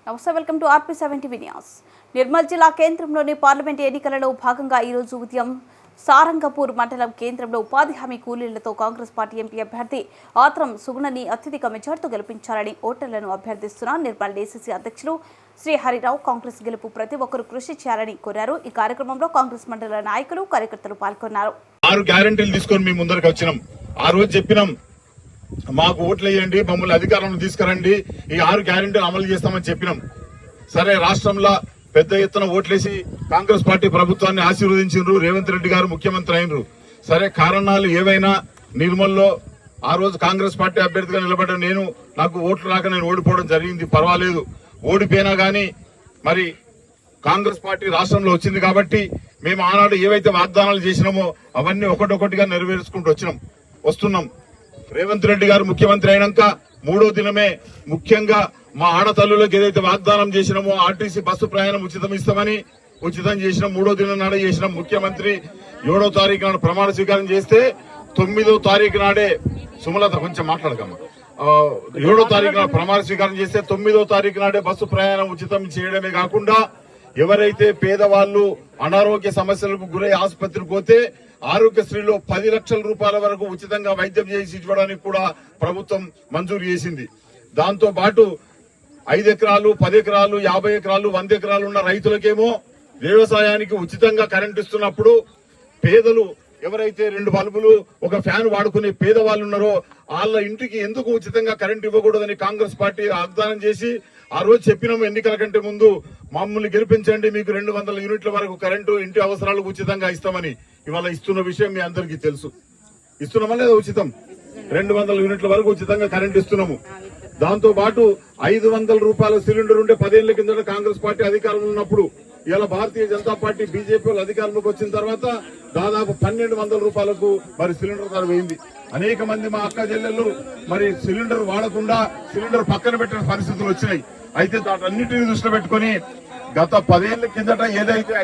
నమస్తే, welcome to RP7 TV news. Nirmal జిల్లా కేంద్రంలోని పార్లమెంట్ ఎన్నికలలో భాగంగా ఈ రోజు ఉదయం సారంగపూర్ మండలం కేంద్రంలో ఉపాధి హామీ కూలీలతో కాంగ్రెస్ పార్టీ ఎంపీ అభ్యర్థి ఆత్రం సుగుణని అత్యధిక మెజార్టీతో గెలిపించాలని ఓటర్లను అభ్యర్థిస్తున్న నిర్మల్ డీసీసీ అధ్యక్షులు శ్రీ హరిరావు కాంగ్రెస్ గెలుపు ప్రతి ఒక్కరూ కృషి చేయాలని కోరారు. ఈ కార్యక్రమంలో కాంగ్రెస్ మండల నాయకులు కార్యకర్తలు పాల్గొన్నారు. 6 గ్యారెంటీలు తీసుకొని మీ ముందరకు వచ్చినాం. ఆ రోజు చెప్పినాం, మాకు ఓట్లు వేయండి, మమ్మల్ని అధికారంలో తీసుకురండి, ఈ 6 గ్యారెంటీలు అమలు చేస్తామని చెప్పినాం. సరే, రాష్ట్రంలో పెద్ద ఎత్తున ఓట్లేసి కాంగ్రెస్ పార్టీ ప్రభుత్వాన్ని ఆశీర్వదించారు. రేవంత్ రెడ్డి గారు ముఖ్యమంత్రి అయినరు. సరే, కారణాలు ఏవైనా నిర్మల్లో ఆ రోజు కాంగ్రెస్ పార్టీ అభ్యర్థిగా నిలబడ్డ నాకు ఓట్లు రాక నేను ఓడిపోవడం జరిగింది. పర్వాలేదు, ఓడిపోయినా గానీ మరి కాంగ్రెస్ పార్టీ రాష్ట్రంలో వచ్చింది కాబట్టి మేము ఆనాడు ఏవైతే వాగ్దానాలు చేసినామో అవన్నీ ఒకటొకటిగా నెరవేర్చుకుంటూ వస్తున్నాం. రేవంత్ రెడ్డి గారు ముఖ్యమంత్రి అయినాక 3వ దినమే ముఖ్యంగా మా ఆడతల్లులకు ఏదైతే వాగ్దానం చేసినామో ఆర్టీసీ బస్సు ప్రయాణం ఉచితం చేసినాం. 3వ దినం నాడే చేసినాం. ముఖ్యమంత్రి 7వ తారీఖు నాడు ప్రమాణ స్వీకారం చేస్తే 9వ తారీఖు నాడే సుమలత కొంచెం మాట్లాడకమ్మా 7వ తారీఖు నాడు ప్రమాణ స్వీకారం చేస్తే 9వ తారీఖు నాడే బస్సు ప్రయాణం ఉచితం చేయడమే కాకుండా ఎవరైతే పేదవాళ్లు అనారోగ్య సమస్యలకు గురై ఆసుపత్రికి పోతే ఆరోగ్యశ్రీలో 10 లక్షల రూపాయల వరకు ఉచితంగా వైద్యం చేసి ఇవ్వడానికి కూడా ప్రభుత్వం మంజూరు చేసింది. దాంతో పాటు 5 ఎకరాలు, 10 ఎకరాలు, 50 ఎకరాలు, 100 ఎకరాలు ఉన్న రైతులకేమో వ్యవసాయానికి ఉచితంగా కరెంట్ ఇస్తున్నప్పుడు పేదలు ఎవరైతే 2 బల్బులు, ఒక ఫ్యాన్ వాడుకునే పేదవాళ్ళు ఉన్నారో వాళ్ళ ఇంటికి ఎందుకు ఉచితంగా కరెంట్ ఇవ్వకూడదని కాంగ్రెస్ పార్టీ వాగ్దానం చేసి ఆ రోజు చెప్పినాము, ఎన్నికల కంటే ముందు మమ్మల్ని గెలిపించండి, మీకు 200 యూనిట్ల వరకు కరెంటు ఇంటి అవసరాలకు ఉచితంగా ఇస్తామని. ఇవాళ ఇస్తున్న విషయం మీ అందరికీ తెలుసు. ఇస్తున్నామా లేదా? ఉచితం 200 యూనిట్ల వరకు ఉచితంగా కరెంట్ ఇస్తున్నాము. దాంతో పాటు 500 రూపాయల సిలిండర్ ఉంటే 10 ఏళ్ల కిందట కాంగ్రెస్ పార్టీ అధికారంలో ఉన్నప్పుడు, ఇలా భారతీయ జనతా పార్టీ బీజేపీ వాళ్ళు అధికారంలోకి వచ్చిన తర్వాత దాదాపు 1200 రూపాయలకు మరి సిలిండర్ ధర వేయింది. అనేక మంది మా అక్క చెల్లెళ్ళు మరి సిలిండర్ వాడకుండా సిలిండర్ పక్కన పెట్టిన పరిస్థితులు వచ్చినాయి. అయితే వాటన్నిటిని దృష్టిలో పెట్టుకుని గత 10 ఏళ్ల కిందట ఏదైతే